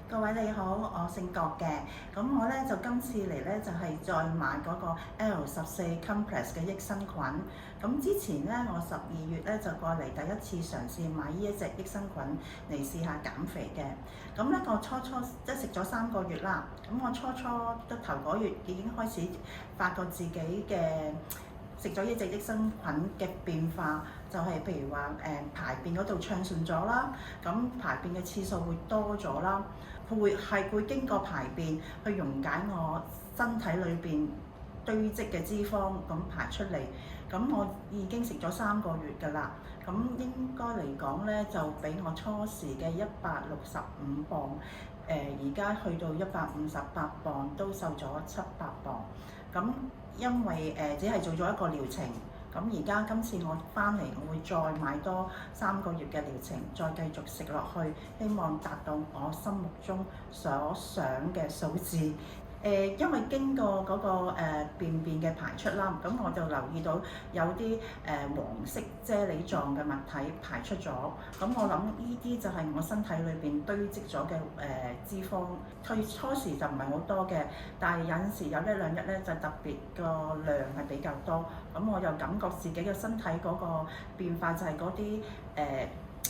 各位你好，我姓郭嘅，咁我咧就今次嚟咧就係再買嗰個 L14 Complex 嘅益生菌。咁之前咧我12月咧就過嚟第一次嘗試買呢一隻益生菌嚟試下減肥嘅。咁咧我初即係食咗3個月啦，咁我初得頭嗰月已經開始發覺自己嘅食咗呢隻益生菌嘅變化，就係譬如話排便嗰度暢順咗啦，咁排便嘅次數會多咗啦，佢會經過排便去溶解我身體裏邊堆積嘅脂肪，咁排出嚟。咁我已經食咗3個月㗎啦，咁應該嚟講咧就比我初時嘅165磅，而家去到158磅，都瘦咗7、8磅。咁因為只係做咗一個療程，咁而家今次我翻嚟，我會再買多3個月嘅療程，再繼續食落去，希望達到我心目中所想嘅數字。因為經過嗰個便嘅排出啦，咁我就留意到有啲黃色啫喱狀嘅物體排出咗，咁我諗呢啲就係我身體裏邊堆積咗嘅脂肪。初時就唔係好多嘅，但係有陣時有1、2日咧就特別個量係比較多，咁我又感覺自己嘅身體嗰個變化就係嗰啲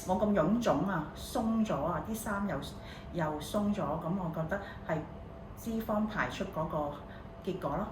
冇咁臃腫啊，鬆咗啊，啲衫又鬆咗，咁我覺得係脂肪排出嗰個結果咯。